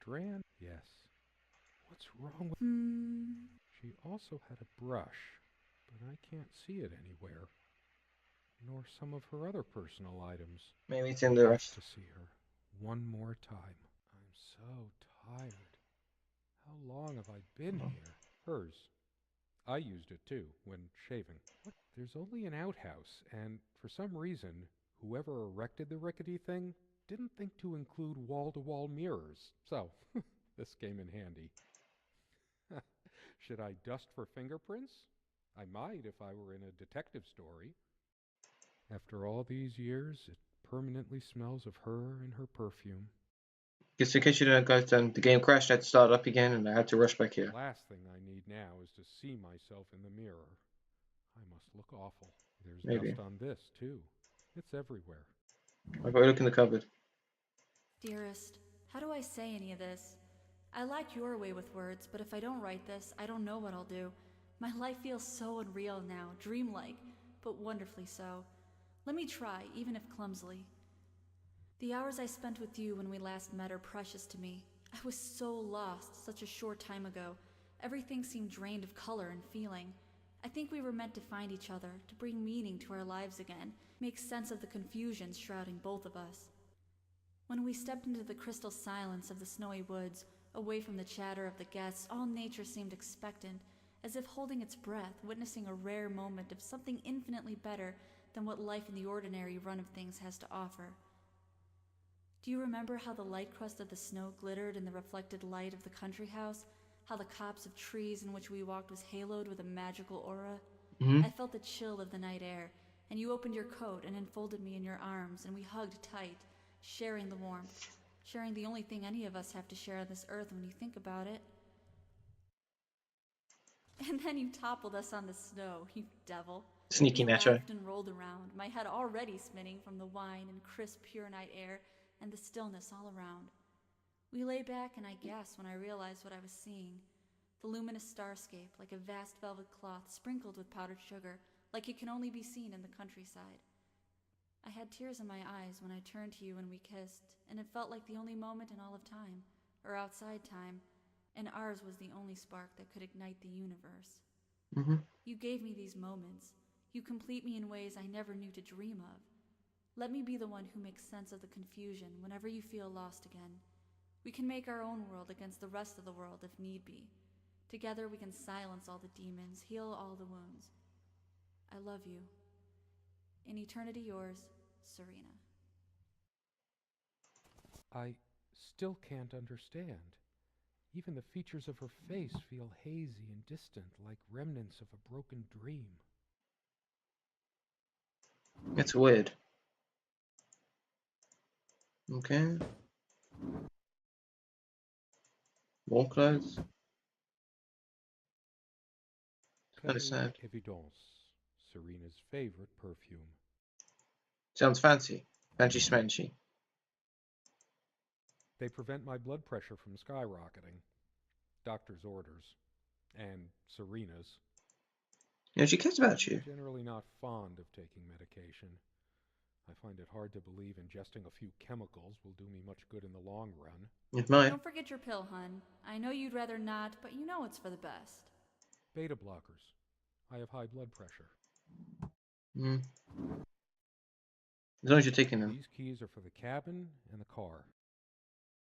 strand? Yes. What's wrong with... She also had a brush, but I can't see it anywhere, nor some of her other personal items. Maybe it's I in the have rest. to see her one more time. I'm so tired. How long have I been here? Hers. I used it too, when shaving. What? There's only an outhouse, and for some reason, whoever erected the rickety thing didn't think to include wall to wall mirrors. So, this came in handy. Should I dust for fingerprints? I might if I were in a detective story. After all these years, it permanently smells of her and her perfume. Just in case you didn't go, then the game crashed. I had to start up again, and I had to rush back The here. last thing I need now is to see myself in the mirror. I must look awful. There's Maybe. dust on this, too. It's everywhere. I've got to look in the cupboard. Dearest, how do I say any of this? I like your way with words, but if I don't write this, I don't know what I'll do. My life feels so unreal now, dreamlike, but wonderfully so. Let me try, even if clumsily. The hours I spent with you when we last met are precious to me. I was so lost such a short time ago. Everything seemed drained of color and feeling. I think we were meant to find each other, to bring meaning to our lives again, make sense of the confusion shrouding both of us. When we stepped into the crystal silence of the snowy woods, away from the chatter of the guests, all nature seemed expectant, as if holding its breath, witnessing a rare moment of something infinitely better than what life in the ordinary run of things has to offer. Do you remember how the light crust of the snow glittered in the reflected light of the country house? How the copse of trees in which we walked was haloed with a magical aura? Hmm. I felt the chill of the night air, and you opened your coat and enfolded me in your arms, and we hugged tight, sharing the warmth, sharing the only thing any of us have to share on this earth when you think about it. And then you toppled us on the snow, you devil. Sneaky We Nacho. laughed and rolled around, my head already spinning from the wine and crisp, pure night air and the stillness all around. We lay back, and I gasped when I realized what I was seeing. The luminous starscape, like a vast velvet cloth sprinkled with powdered sugar, like it can only be seen in the countryside. I had tears in my eyes when I turned to you and we kissed, and it felt like the only moment in all of time, or outside time, and ours was the only spark that could ignite the universe. Hmm. You gave me these moments. You complete me in ways I never knew to dream of. Let me be the one who makes sense of the confusion whenever you feel lost again. We can make our own world against the rest of the world if need be. Together we can silence all the demons, heal all the wounds. I love you. In eternity yours, Serena. I still can't understand. Even the features of her face feel hazy and distant, like remnants of a broken dream. It's weird. Okay. More clothes. Kind of Quelle sad. Evidence, Serena's favorite perfume. Sounds fancy. Fancy smanchy. They prevent my blood pressure from skyrocketing. Doctor's orders. And Serena's. You know, she cares about I'm you. generally not fond of taking medication. I find it hard to believe ingesting a few chemicals will do me much good in the long run. It might. Don't forget your pill, hun. I know you'd rather not, but you know it's for the best. Beta blockers. I have high blood pressure. Mm. As long as you're taking them. These keys are for the cabin and the car.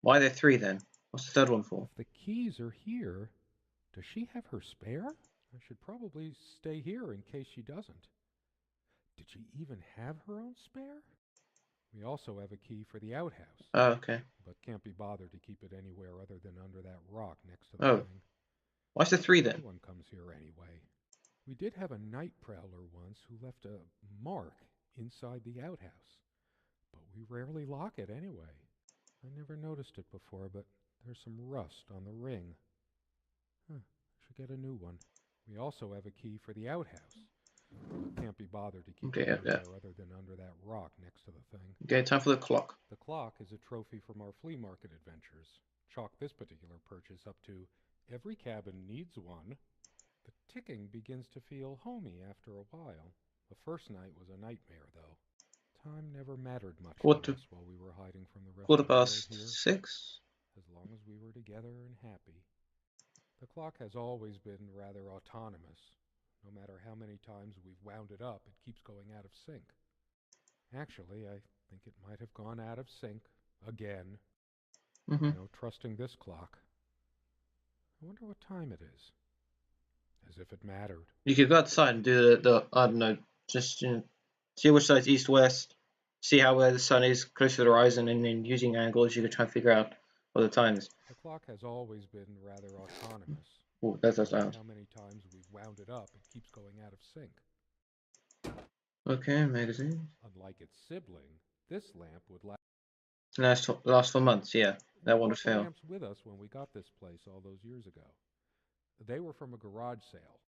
Why are there three then? What's the third one for? If the keys are here, does she have her spare? I should probably stay here in case she doesn't. Did she even have her own spare? We also have a key for the outhouse, Oh, okay. but can't be bothered to keep it anywhere other than under that rock next to the Oh. thing. Why's there three No then? one comes here anyway. We did have a night prowler once who left a mark inside the outhouse, but we rarely lock it anyway. I never noticed it before, but there's some rust on the ring. Huh, should get a new one. We also have a key for the outhouse, but can't be bothered to keep Okay, it yeah. anywhere other than under that rock next to the thing. Okay, time for the clock. The clock is a trophy from our flea market adventures. Chalk this particular purchase up to every cabin needs one. The ticking begins to feel homey after a while. The first night was a nightmare, though. Time never mattered much to Quarter us while we were hiding from the rest quarter of the world past here. 6. as long as we were together and happy. The clock has always been rather autonomous. No matter how many times we've wound it up, it keeps going out of sync. Actually, I think it might have gone out of sync again. Mm-hmm. No trusting this clock. I wonder what time it is. As if it mattered. You could go outside and do the I don't know, just see which side's east west, see how where the sun is close to the horizon, and then using angles you could try and figure out what the time is. The clock has always been rather autonomous. Oh, that's No matter loud. how many times we've wound it up, it keeps going out of sync. Okay, magazine. Unlike its sibling, this lamp would Last for months, yeah. We That one would brought the fail. lamps with us when we got this place all those years ago. They were from a garage sale.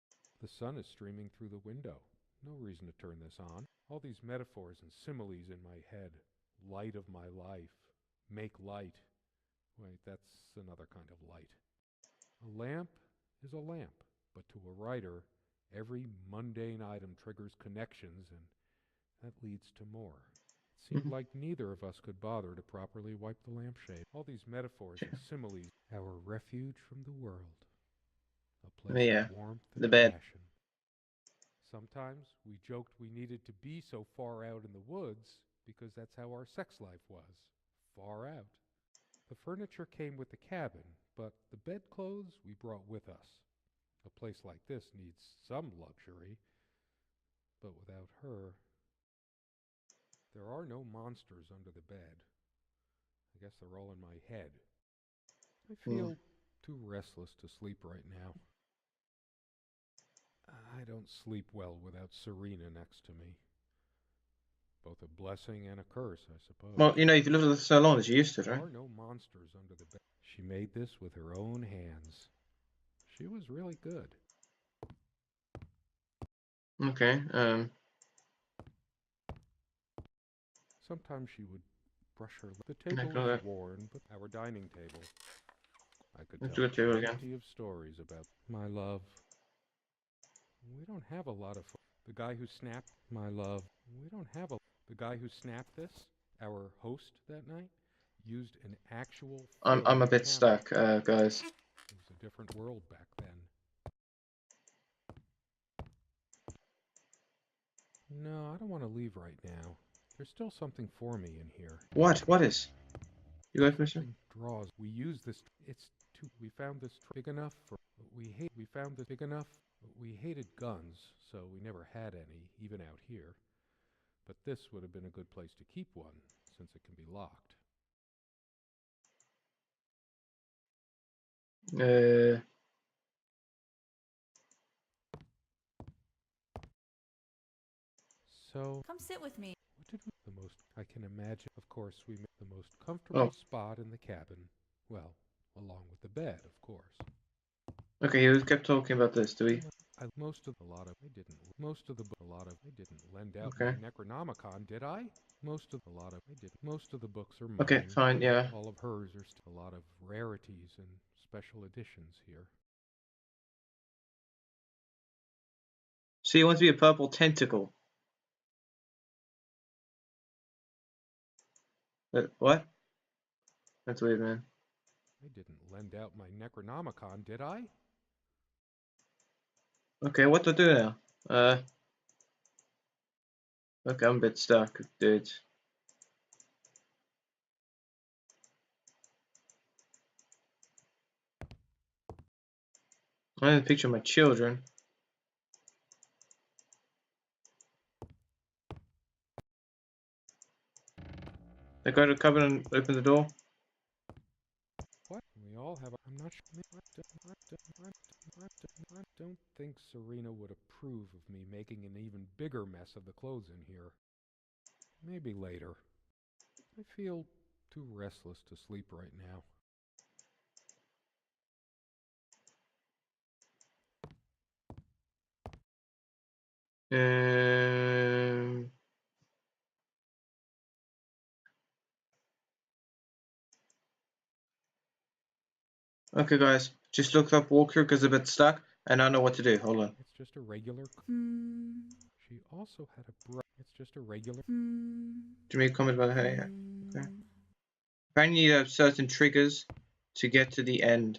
The sun is streaming through the window. No reason to turn this on. All these metaphors and similes in my head. Light of my life. Make light. Wait, that's another kind of light. A lamp is a lamp, but to a writer, every mundane item triggers connections, and that leads to more. It seemed like neither of us could bother to properly wipe the lampshade. All these metaphors and similes. Our refuge from the world. A place Yeah, of warmth the and bed. passion. Sometimes we joked we needed to be so far out in the woods because that's how our sex life was. Far out. The furniture came with the cabin, but the bedclothes we brought with us. A place like this needs some luxury, but without her, there are no monsters under the bed. I guess they're all in my head. I feel too restless to sleep right now. I don't sleep well without Serena next to me. Both a blessing and a curse, I suppose. Well, you know, if you lived with us so long that you used to, There right? are no monsters under the bed. She made this with her own hands. She was really good. Okay, Sometimes she would brush her. The table ignore is that. worn, but our dining table. I could Let's tell do it table again. plenty of stories about my love. We don't have a lot of. The guy who snapped my love. We don't have a. The guy who snapped this, our host that night, used an actual. I'm a bit camera. stuck, guys. It was a different world back then. No, I don't want to leave right now. There's still something for me in here. What? What is? You guys missing? Something draws. We use this. It's too. We found this big enough for. We hate. We found this big enough. We hated guns, so we never had any, even out here. But this would have been a good place to keep one, since it can be locked. So, Come sit with me. what did we... The most I can imagine. Of course, we made the most comfortable spot in the cabin. Well, along with the bed, of course. Okay, you kept talking about this, do we? Most of a lot of I didn't. Most of the a lot of I didn't lend out Okay. my Necronomicon, did I? Most of a lot of I did. Most of the books are mine. Okay, fine, yeah. All of hers are a lot of rarities and special editions here. So you want to be a purple tentacle? What? That's weird, man. I didn't lend out my Necronomicon, did I? Okay, what to do now? Okay, I'm a bit stuck, dude. I have a picture of my children. I go to the cupboard and open the door. What? We all have. I'm not sure. I don't think Serena would approve of me making an even bigger mess of the clothes in here. Maybe later. I feel too restless to sleep right now. Okay, guys, just looked up walkthrough because I'm a bit stuck, and I know what to do. Hold on. It's just a regular. She also had a brush. It's just a regular. Do you make a comment about that? Yeah. Okay. Apparently, you have certain triggers to get to the end.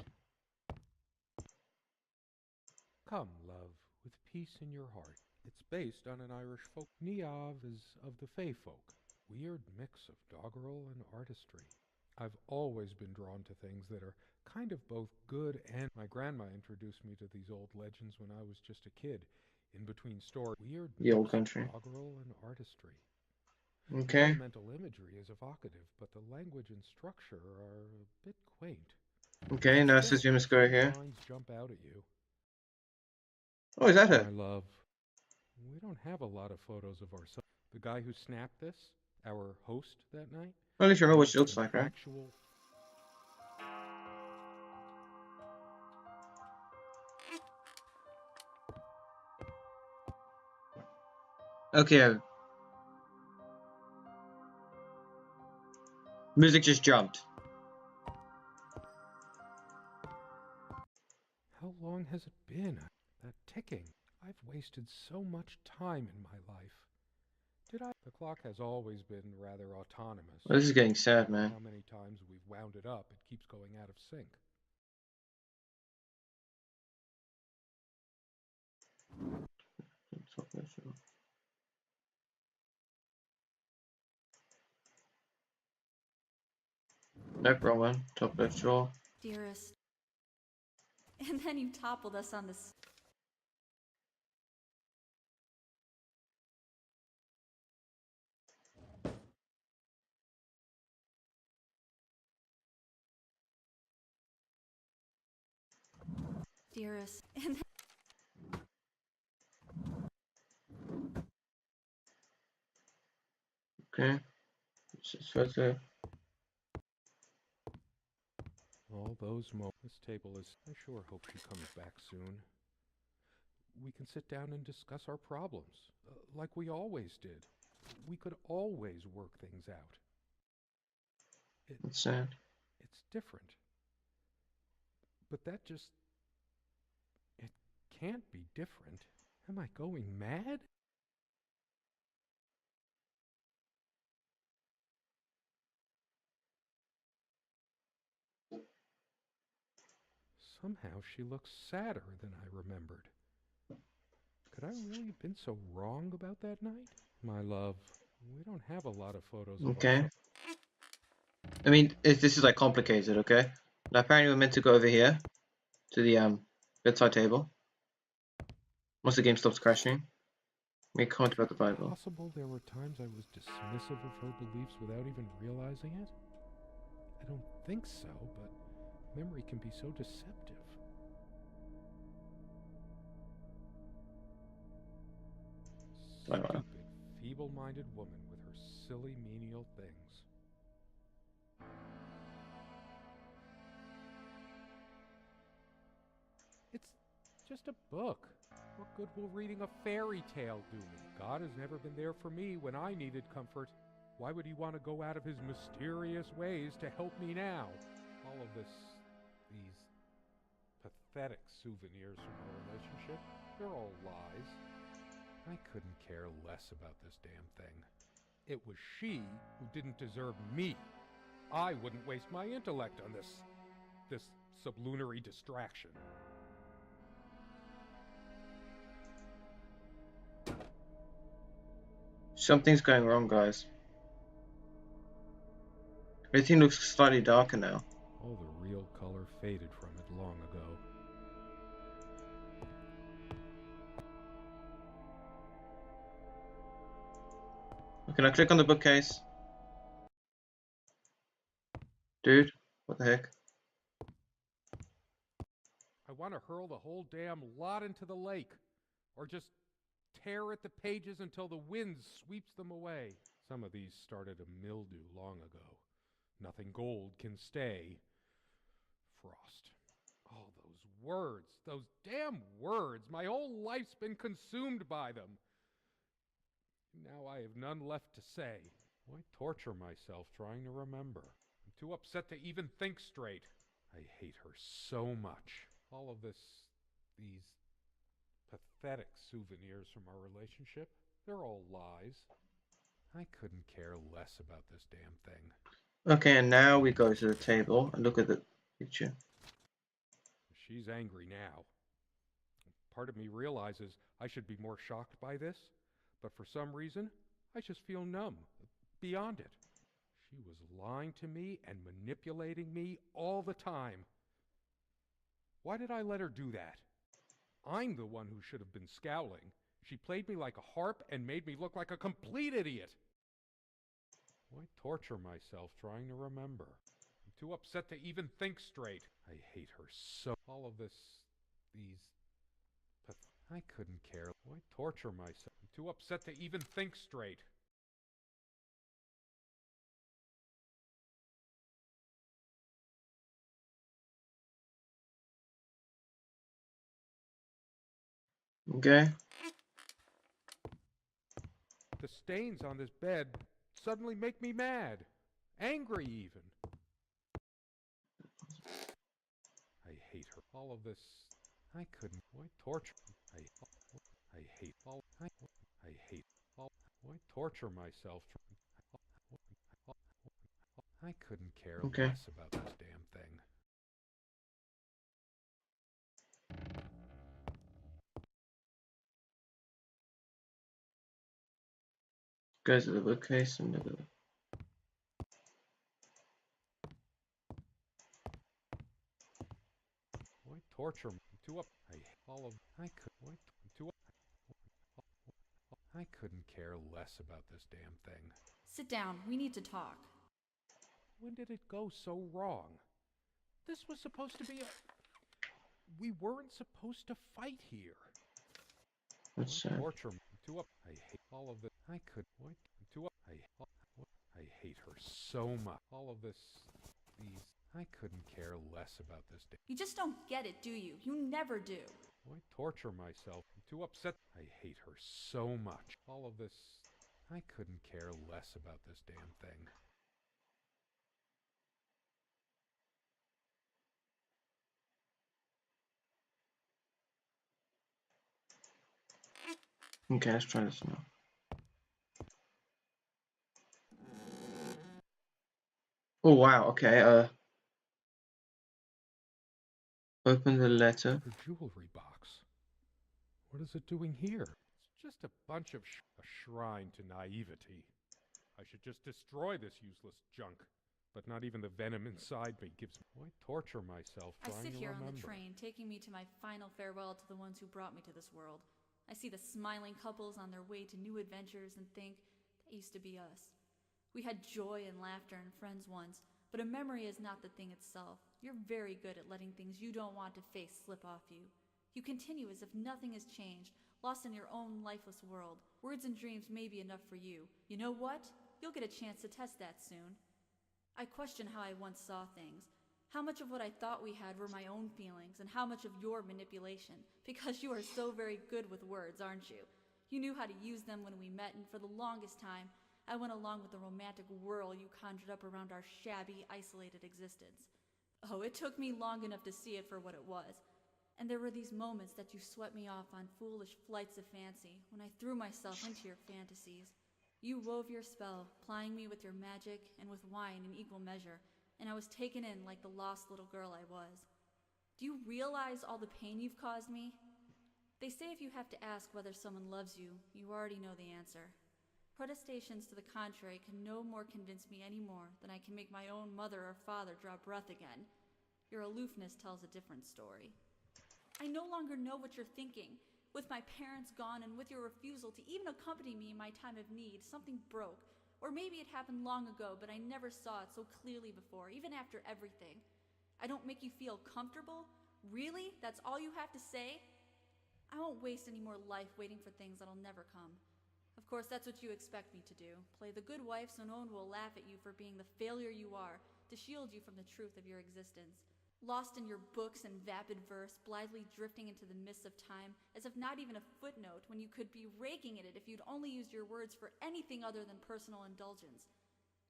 Come, love, with peace in your heart. It's based on an Irish folk. Niamh is of the Fae folk. Weird mix of doggerel and artistry. I've always been drawn to things that are kind of both good and. My grandma introduced me to these old legends when I was just a kid. In between stories, weird The old mix country. of doggerel and artistry. The Okay. elemental imagery is evocative, but the language and structure are a bit quaint. Okay, now it Still, says you must go some here. lines jump out at you. Oh, is that her? My love, we don't have a lot of photos of ourselves. The guy who snapped this, our host that night, At least you remember what was she looks an like, right? actual. Okay. Music just jumped. How long has it been? That ticking. I've wasted so much time in my life. Did I? The clock has always been rather autonomous. Well, this is getting sad, I don't know man. how many times we've wound it up, it keeps going out of sync. Nope, wrong one. Top left drawer. Dearest. And then you toppled us on this. Dearest. And then Okay. This is photo. All those moments. This table is. I sure hope she comes back soon. We can sit down and discuss our problems, like we always did. We could always work things out. That's sad. It's different. But that just. It can't be different. Am I going mad? Somehow she looks sadder than I remembered. Could I really have been so wrong about that night? My love, we don't have a lot of photos of Okay. ourselves. I mean, this is like complicated, okay? Now apparently we're meant to go over here to the bedside table. Once the game stops crashing, make comment about the Is it Bible. possible there were times I was dismissive of her beliefs without even realizing it? I don't think so, but memory can be so deceptive. Wow. Stupid, feeble-minded woman with her silly menial things. It's just a book. What good will reading a fairy tale do me? God has never been there for me when I needed comfort. Why would he want to go out of his mysterious ways to help me now? All of these pathetic souvenirs from our relationship, they're all lies. I couldn't care less about this damn thing. It was she who didn't deserve me. I wouldn't waste my intellect on this sublunary distraction. Something's going wrong, guys. Everything looks slightly darker now. All the real color faded from it long ago. Can I click on the bookcase? Dude, what the heck? I want to hurl the whole damn lot into the lake. Or just tear at the pages until the wind sweeps them away. Some of these started a mildew long ago. Nothing gold can stay. Frost. All those words, those damn words. My whole life's been consumed by them. Now I have none left to say. Why torture myself trying to remember? I'm too upset to even think straight. I hate her so much. All of these pathetic souvenirs from our relationship, they're all lies. I couldn't care less about this damn thing. Okay, and now we go to the table and look at the picture. She's angry now. Part of me realizes I should be more shocked by this, but for some reason, I just feel numb, beyond it. She was lying to me and manipulating me all the time. Why did I let her do that? I'm the one who should have been scowling. She played me like a harp and made me look like a complete idiot. Why torture myself trying to remember? I'm too upset to even think straight. I hate her so. All of this, these... I couldn't care. Why torture myself? I'm too upset to even think straight. Okay. The stains on this bed suddenly make me mad. Angry, even. I hate her. All of this... I couldn't... Why torture... I hate all... I hate all... Why torture myself? I couldn't care Okay. less about this damn thing. Go to the bookcase and look at it. Why torture me? Too up... I hate all of... I could... Why... Too up... I couldn't care less about this damn thing. Sit down. We need to talk. When did it go so wrong? This was supposed to be a... We weren't supposed to fight here. What's Why torture me? Too up... I hate all of this... I could... Why... Too up... I hate her so much. All of this... These... I couldn't care less about this damn... You just don't get it, do you? You never do. Why torture myself? I'm too upset. I hate her so much. All of this... I couldn't care less about this damn thing. Okay, let's try this now. Oh wow, okay, open the letter. Her jewelry box. What is it doing here? It's just a bunch of a shrine to naivety. I should just destroy this useless junk. But not even the venom inside me gives me... Why torture myself I trying sit to here remember? on the train, taking me to my final farewell to the ones who brought me to this world. I see the smiling couples on their way to new adventures and think, that used to be us. We had joy and laughter and friends once, but a memory is not the thing itself. You're very good at letting things you don't want to face slip off you. You continue as if nothing has changed, lost in your own lifeless world. Words and dreams may be enough for you. You know what? You'll get a chance to test that soon. I question how I once saw things. How much of what I thought we had were my own feelings, and how much of your manipulation, because you are so very good with words, aren't you? You knew how to use them when we met, and for the longest time, I went along with the romantic whirl you conjured up around our shabby, isolated existence. Oh, it took me long enough to see it for what it was. And there were these moments that you swept me off on foolish flights of fancy, when I threw myself into your fantasies. You wove your spell, plying me with your magic and with wine in equal measure, and I was taken in like the lost little girl I was. Do you realize all the pain you've caused me? They say if you have to ask whether someone loves you, you already know the answer. Protestations to the contrary can no more convince me any more than I can make my own mother or father draw breath again. Your aloofness tells a different story. I no longer know what you're thinking. With my parents gone and with your refusal to even accompany me in my time of need, something broke. Or maybe it happened long ago, but I never saw it so clearly before, even after everything. I don't make you feel comfortable? Really? That's all you have to say? I won't waste any more life waiting for things that'll never come. Of course, that's what you expect me to do. Play the good wife so no one will laugh at you for being the failure you are, to shield you from the truth of your existence. Lost in your books and vapid verse, blithely drifting into the mists of time, as if not even a footnote when you could be raking at it if you'd only used your words for anything other than personal indulgence.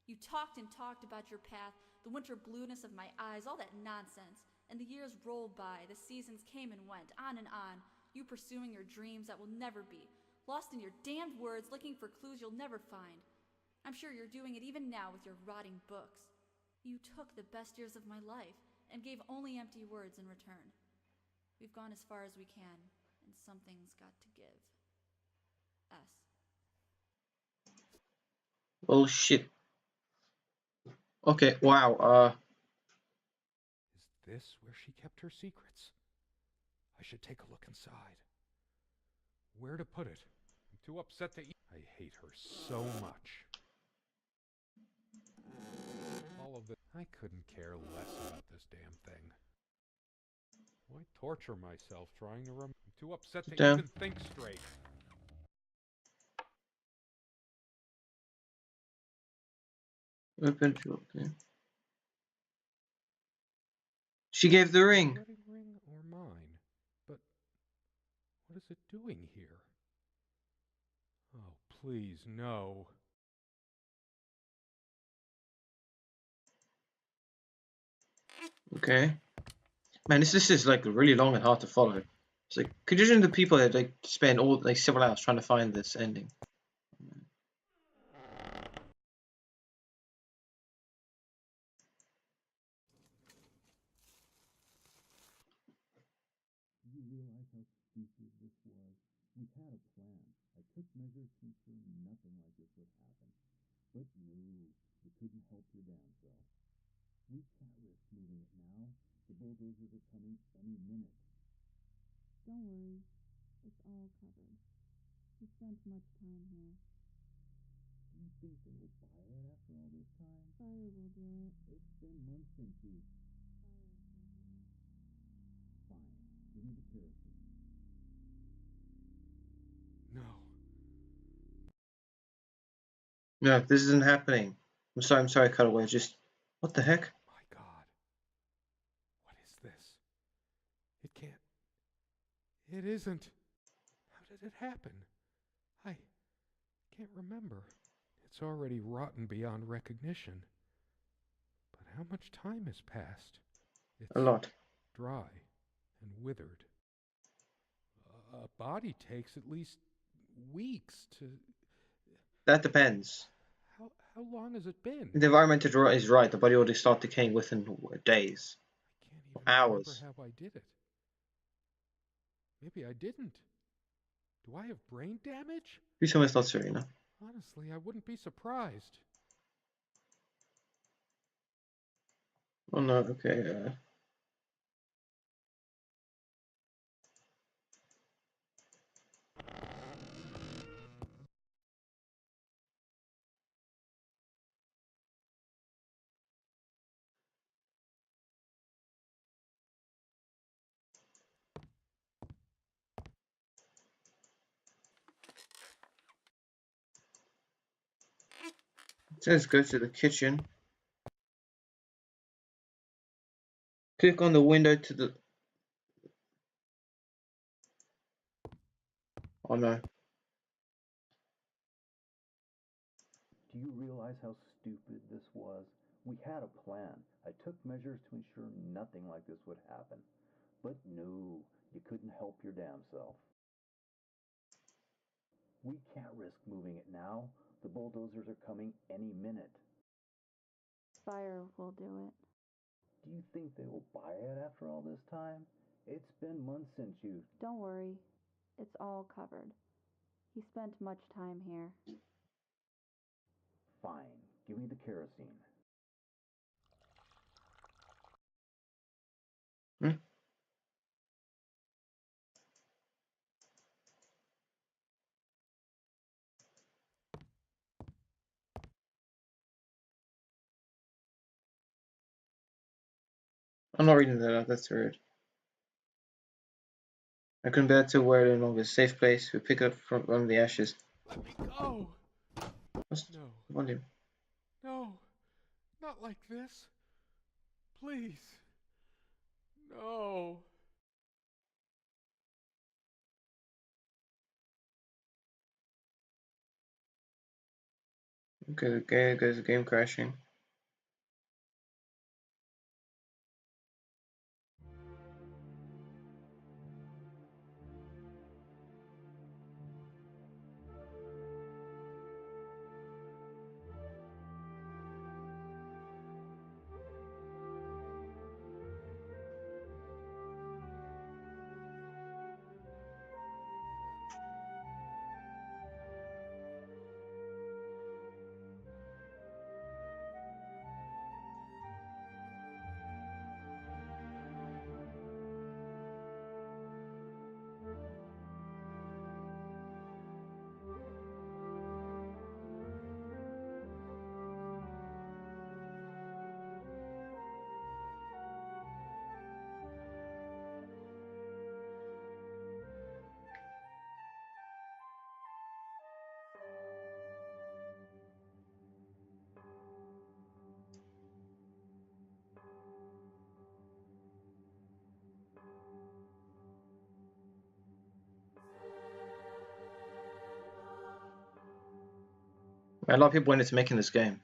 You talked and talked about your path, the winter blueness of my eyes, all that nonsense. And the years rolled by, the seasons came and went, on and on, you pursuing your dreams that will never be, lost in your damned words, looking for clues you'll never find. I'm sure you're doing it even now with your rotting books. You took the best years of my life. and gave only empty words in return. We've gone as far as we can, and something's got to give. S. Well, shit. Okay, wow. Is this where she kept her secrets? I should take a look inside. Where to put it? I'm too upset to eat. I hate her so much. All of this. I couldn't care less about this damn thing. Why torture myself trying to remember? I'm too upset to Down. even think straight. Open. Okay. She gave the ring. Wedding ring or mine? But what is it doing here? Oh, please, no. Okay. Man, this is like really long and hard to follow. It's like, could you imagine the people that like spend all like several hours trying to find this ending? Do you realize how stupid this was? We had a plan. I took measures to ensure nothing like this would happen. But no, you couldn't help your damn self. We can't risk moving it now. The bulldozers are coming any minute. Don't worry, it's all covered. We spent much time here. Do you think they will buy it after all this time? Fire will do it. It's been months since you... Fine, give me the kerosene. No. No, this isn't happening. I'm sorry, Cutaway. Just what the heck? My God. What is this? It can't. It isn't. How did it happen? I can't remember. It's already rotten beyond recognition. But how much time has passed? It's A lot. dry and withered. A body takes at least weeks to. That depends. How long has it been? The environment is right. The body already start decaying within days, I can't even hours. remember how I did it. Maybe I didn't. Do I have brain damage? Please tell me it's not Serena. Honestly, I wouldn't be surprised. Oh no. Okay. It says go to the kitchen. Click on the window to the. Oh no. Do you realize how stupid this was? We had a plan. I took measures to ensure nothing like this would happen. But no, you couldn't help your damn self. We can't risk moving it now. The bulldozers are coming any minute. Fire will do it. Do you think they will buy it after all this time? It's been months since you... Don't worry, it's all covered. He spent much time here. Fine, give me the kerosene. Hmm? I'm not reading that out. That's rude. I couldn't bear to wear it any longer. Safe place. We pick up from the ashes. Let me go! What's No. the volume? No. Not like this. Please. No. Okay, goes the game crashing. A lot of people went into making this game.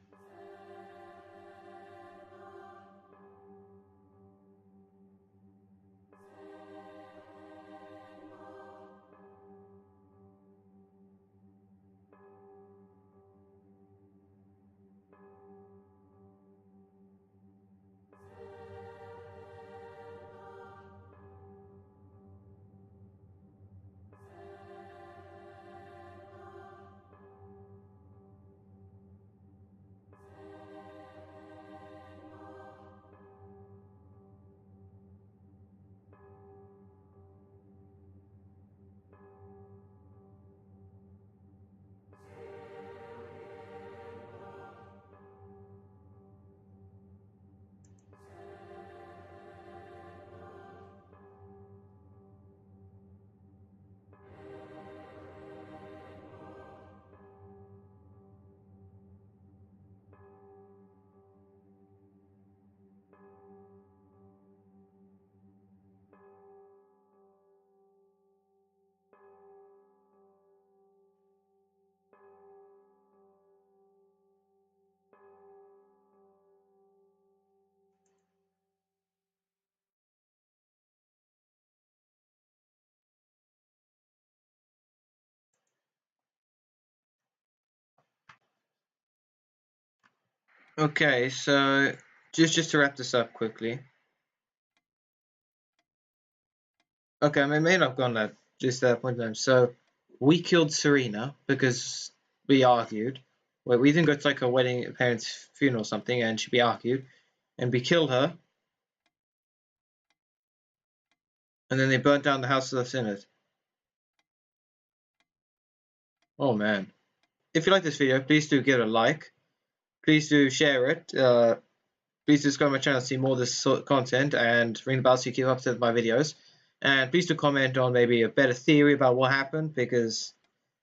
Okay, so just to wrap this up quickly. Okay, I may not have gone that just that point in time. So we killed Serena because we argued. Well, we didn't go to like a wedding, a parent's funeral or something, and we argued, and we killed her. And then they burnt down the house with us in it. Oh man! If you like this video, please do give it a like. Please do share it. Please subscribe to my channel to see more of this sort of content, and ring the bell so you keep up to my videos. And please do comment on maybe a better theory about what happened, because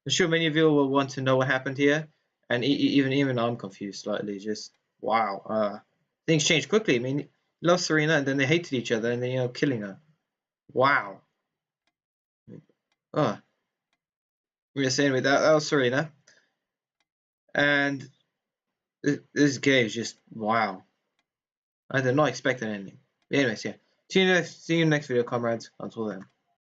I'm sure many of you will want to know what happened here. And even I'm confused slightly. Just wow. Things changed quickly. I mean, he loved Serena, and then they hated each other, and then killing her. Wow. Oh, I'm just saying with that was Serena, and this game is just wow. I did not expect anything. But anyways, yeah. See you next video, comrades. Until then.